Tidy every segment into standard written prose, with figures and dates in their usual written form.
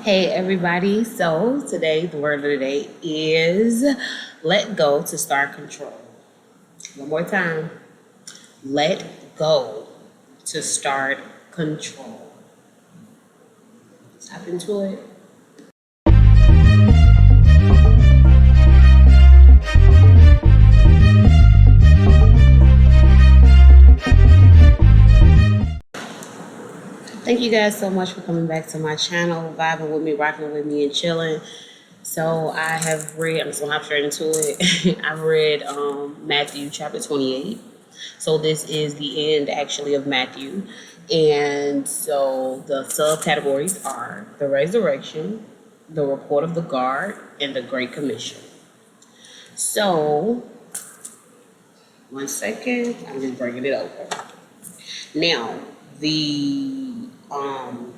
Hey everybody, so today the word of the day is let go to start control. One more time, let go to start control. Let's hop into it. Thank you guys so much for coming back to my channel, vibing with me, rocking with me, and chilling. So I have read, I'm just gonna hop straight into it. I've read Matthew chapter 28. So this is the end actually of Matthew. And so the subcategories are the resurrection, the report of the guard, and the Great Commission. So, one second, I'm just bringing it over. Now, um,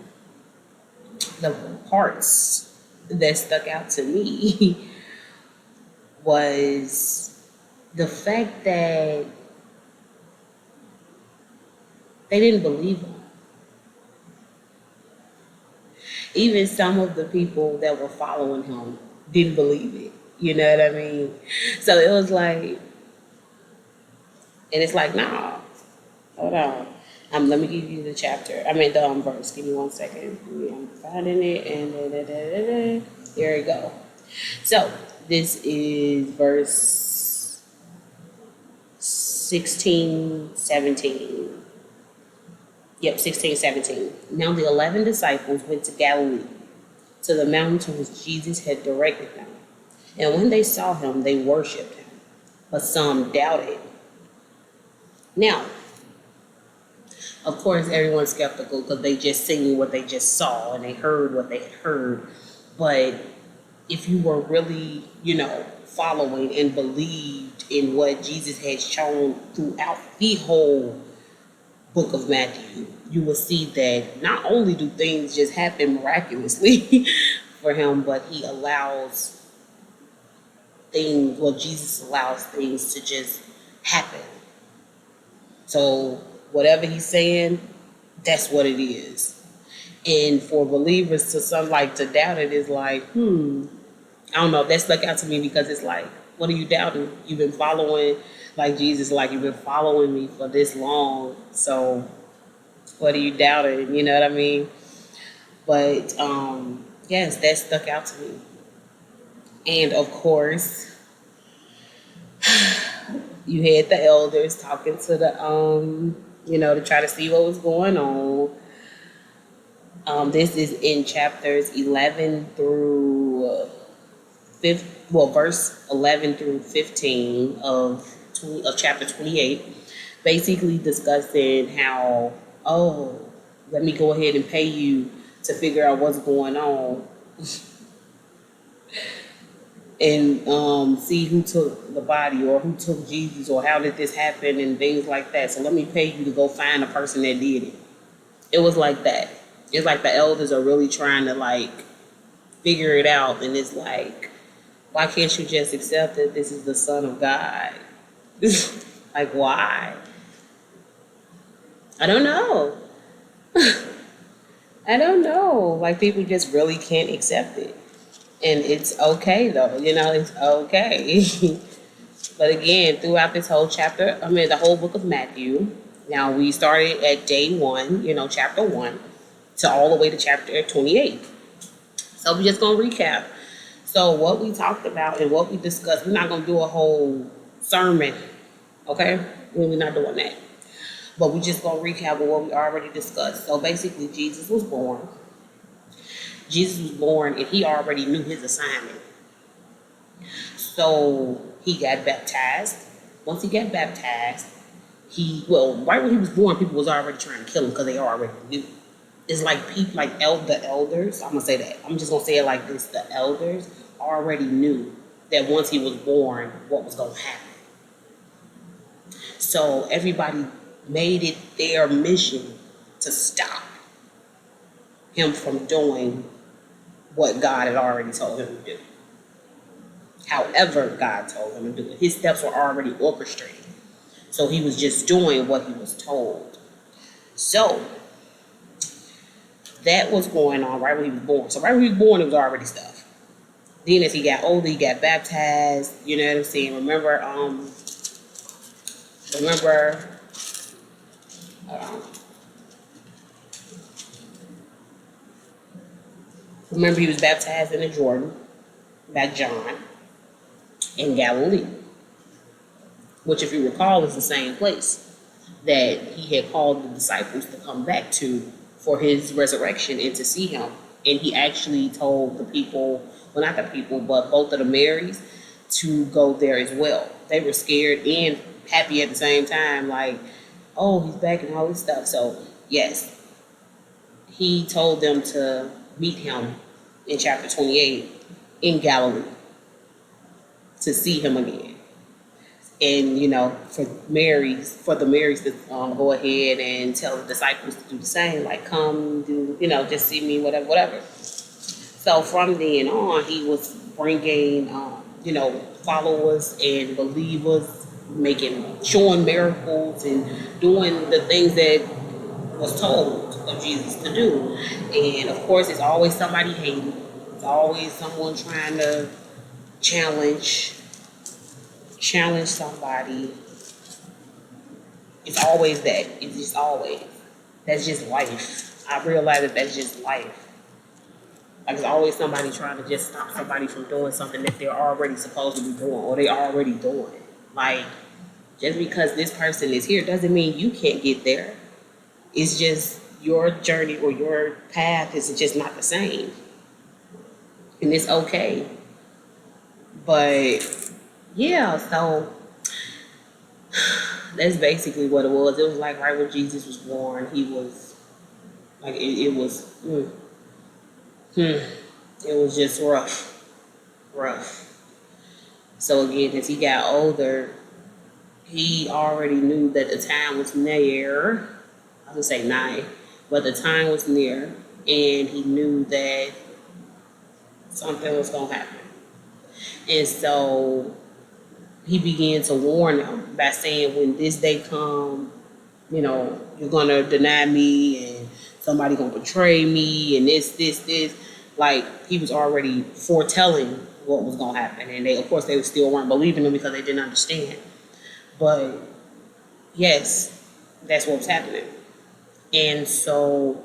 the parts that stuck out to me was the fact that they didn't believe him. Even some of the people that were following him didn't believe it. You know what I mean? So it was like, and it's like, nah, hold on. Let me give you the chapter. I mean, the verse. Give me 1 second. I'm finding it, and here we go. So this is verse 16, 17. Yep, 16, 17. Now the 11 disciples went to Galilee, to the mountain to which Jesus had directed them. And when they saw him, they worshipped him, but some doubted. Now, of course, everyone's skeptical because they just seen what they just saw and they heard what they had heard. But if you were really, following and believed in what Jesus had shown throughout the whole book of Matthew, you will see that not only do things just happen miraculously for him, but he allows Jesus allows things to just happen. So whatever he's saying, that's what it is. And for believers to to doubt it is like, I don't know, that stuck out to me because it's like, what are you doubting? You've been following like Jesus, like you've been following me for this long. So what are you doubting? You know what I mean? But yes, that stuck out to me. And of course, you had the elders talking to to try to see what was going on. This is in chapters 11 through verse 11 through 15 of chapter 28, basically discussing how, oh, let me go ahead and pay you to figure out what's going on and see who took the body or who took Jesus or how did this happen and things like that. So let me pay you to go find the person that did it. It was like that. It's like the elders are really trying to figure it out, and it's like, why can't you just accept that this is the Son of God? Like, why? I don't know. I don't know. Like, people just really can't accept it. And it's okay, though. It's okay. But again, throughout this whole chapter, the whole book of Matthew, now we started at day 1, chapter 1, to all the way to chapter 28. So we're just going to recap. So what we talked about and what we discussed, we're not going to do a whole sermon, okay? We're not doing that. But we're just going to recap what we already discussed. So basically, Jesus was born. And he already knew his assignment. So he got baptized. Once he got baptized, right when he was born, people was already trying to kill him because they already knew. It's like people the elders, I'm going to say that. I'm just going to say it like this. The elders already knew that once he was born, what was going to happen. So everybody made it their mission to stop him from doing what God had already told him to do. However God told him to do it. His steps were already orchestrated. So he was just doing what he was told. So That was going on right when he was born. So right when he was born, it was already stuff. Then as he got older, he got baptized. You know what I'm saying? Remember, remember he was baptized in the Jordan by John in Galilee, which, if you recall, is the same place that he had called the disciples to come back to for his resurrection and to see him. And he actually told the people, well, not the people, but both of the Marys to go there as well. They were scared and happy at the same time, like, oh, he's back and all this stuff. So, yes, he told them to meet him in chapter 28 in Galilee to see him again. And, for the Marys to go ahead and tell the disciples to do the same, like, come do, just see me, whatever. So from then on, he was bringing, followers and believers, showing miracles and doing the things that was told of Jesus to do. And of course, it's always somebody hating. It's always someone trying to challenge somebody. It's always that. It's just always. That's just life. I realize that that's just life. Like, there's always somebody trying to just stop somebody from doing something that they're already supposed to be doing or they already doing. Like, just because this person is here doesn't mean you can't get there. It's just your journey or your path is just not the same. And it's okay. But yeah, so that's basically what it was. It was like right when Jesus was born, he was like, it was just rough. So again, as he got older, he already knew that the time was near. I would say nigh, but the time was near, and he knew that something was going to happen. And so he began to warn them by saying, when this day come, you're going to deny me and somebody going to betray me and this. Like, he was already foretelling what was going to happen. And they, of course, they still weren't believing him because they didn't understand. But yes, that's what was happening. And so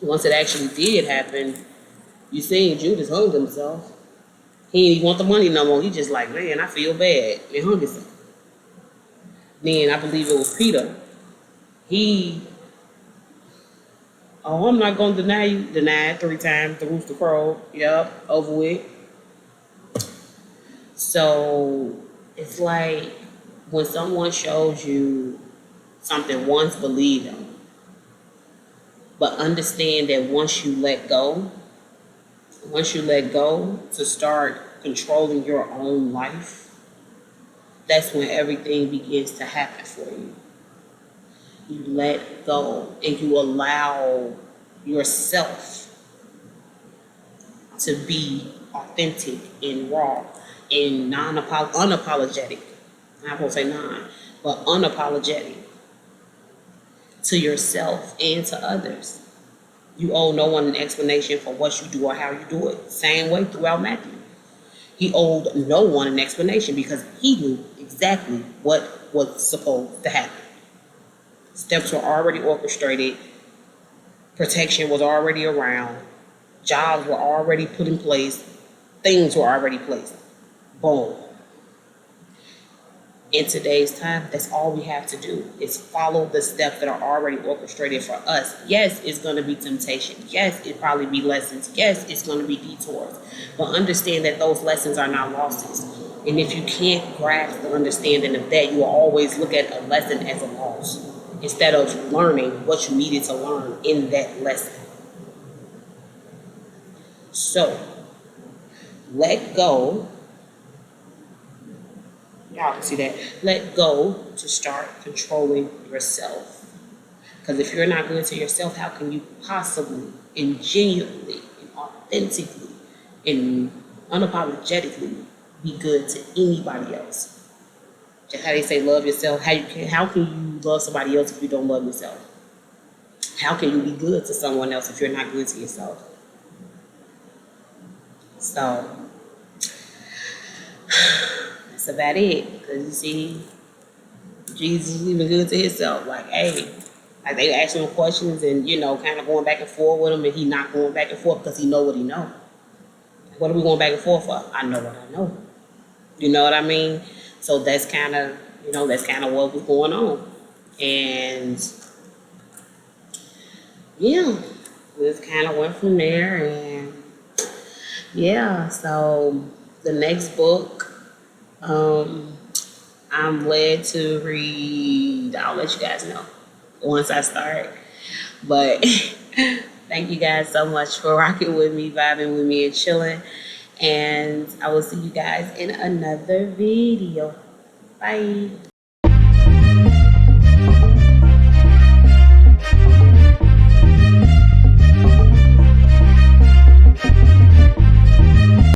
once it actually did happen, you seen Judas hung himself. He didn't even want the money no more. He just like, man, I feel bad. And hung himself. Then I believe it was Peter. I'm not going to deny you. Denied 3 times, the rooster crowed. Yep, over with. So it's like when someone shows you something once, believe them. But understand that once you let go to start controlling your own life, that's when everything begins to happen for you. You let go and you allow yourself to be authentic and raw and unapologetic. I won't say non, but unapologetic to yourself and to others. You owe no one an explanation for what you do or how you do it. Same way throughout Matthew. He owed no one an explanation because he knew exactly what was supposed to happen. Steps were already orchestrated. Protection was already around. Jobs were already put in place. Things were already placed. Boom. In today's time, that's all we have to do is follow the steps that are already orchestrated for us. Yes, it's going to be temptation. Yes, it'll probably be lessons. Yes, it's going to be detours. But understand that those lessons are not losses. And if you can't grasp the understanding of that, you will always look at a lesson as a loss instead of learning what you needed to learn in that lesson. So, let go. Y'all can see that. Let go to start controlling yourself. Because if you're not good to yourself, how can you possibly and genuinely and authentically and unapologetically be good to anybody else? Just how they say love yourself. How can you love somebody else if you don't love yourself? How can you be good to someone else if you're not good to yourself? So that's about it. Because you see, Jesus was even good to himself. Like, hey, like they asking him questions and, you know, kind of going back and forth with him, and he not going back and forth because he know what he know. What are we going back and forth for? I know what I know. You know what I mean? So that's kind of, you know, that's kind of what was going on. And yeah, we just kind of went from there. And yeah, so the next book, I'm led to read. I'll let you guys know once I start. But thank you guys so much for rocking with me, vibing with me, and chilling. And I will see you guys in another video. Bye.